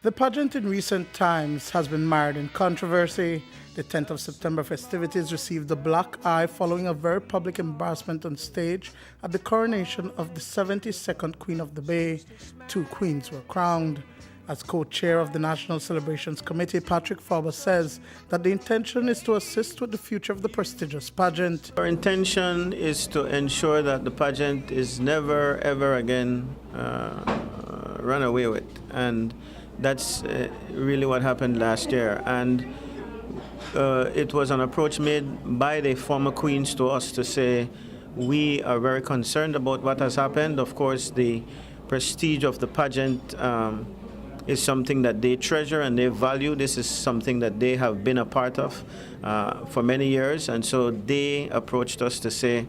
The pageant in recent times has been mired in controversy. The 10th of September festivities received a black eye following a very public embarrassment on stage at the coronation of the 72nd Queen of the Bay. Two queens were crowned. As co-chair of the National Celebrations Committee, Patrick Faber says that the intention is to assist with the future of the prestigious pageant. Our intention is to ensure that the pageant is never, ever again run away with. And that's really what happened last year. And it was an approach made by the former queens to us to say, we are very concerned about what has happened. Of course, the prestige of the pageant is something that they treasure and they value. This is something that they have been a part of for many years. And so they approached us to say,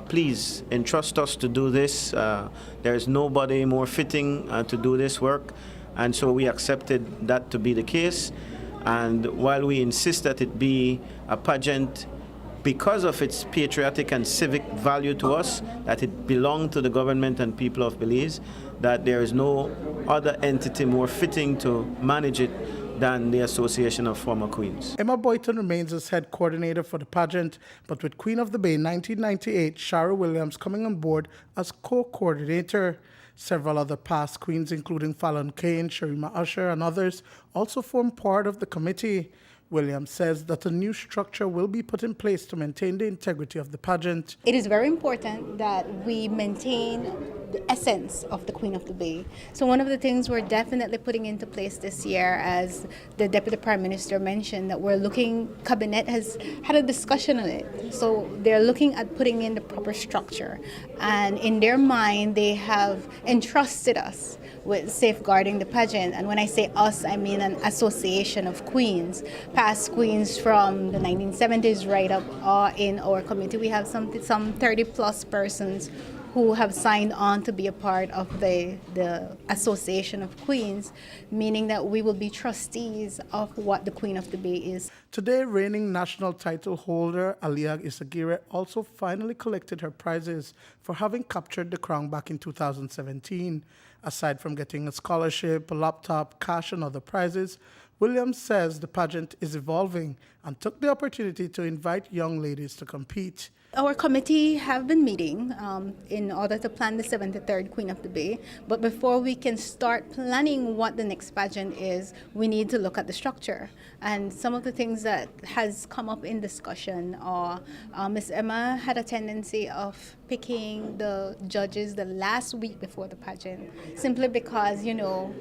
please entrust us to do this. There's nobody more fitting to do this work. And so we accepted that to be the case. And while we insist that it be a pageant because of its patriotic and civic value to us, that it belonged to the government and people of Belize, that there is no other entity more fitting to manage it than the Association of Former Queens. Emma Boyton remains as head coordinator for the pageant, but with Queen of the Bay 1998, Shara Williams coming on board as co-coordinator. Several other past queens, including Fallon Kane, Sharima Usher, and others, also form part of the committee. Williams says that a new structure will be put in place to maintain the integrity of the pageant. It is very important that we maintain the essence of the Queen of the Bay. So one of the things we're definitely putting into place this year, as the Deputy Prime Minister mentioned, that we're looking, Cabinet has had a discussion on it. So they're looking at putting in the proper structure. And in their mind, they have entrusted us with safeguarding the pageant. And when I say us, I mean an association of queens, past queens from the 1970s right up in our committee. We have some 30 plus persons who have signed on to be a part of the Association of Queens, meaning that we will be trustees of what the Queen of the Bay is. Today, reigning national title holder Alia Aguirre also finally collected her prizes for having captured the crown back in 2017. Aside from getting a scholarship, a laptop, cash, and other prizes, Williams says the pageant is evolving and took the opportunity to invite young ladies to compete. Our committee have been meeting in order to plan the 73rd Queen of the Bay. But before we can start planning what the next pageant is, we need to look at the structure. And some of the things that has come up in discussion are Miss Emma had a tendency of picking the judges the last week before the pageant, simply because, you know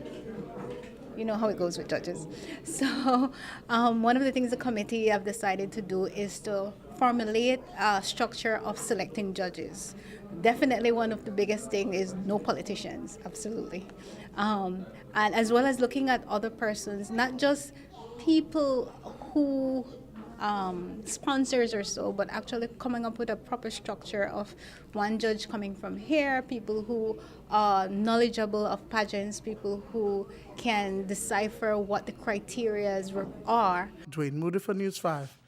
how it goes with judges. So one of the things the committee have decided to do is to formulate a structure of selecting judges. Definitely one of the biggest things is no politicians, absolutely. And as well as looking at other persons, not just people who sponsors or so, but actually coming up with a proper structure of one judge coming from here, people who are knowledgeable of pageants, people who can decipher what the criteria are. Duane, Moody for News 5.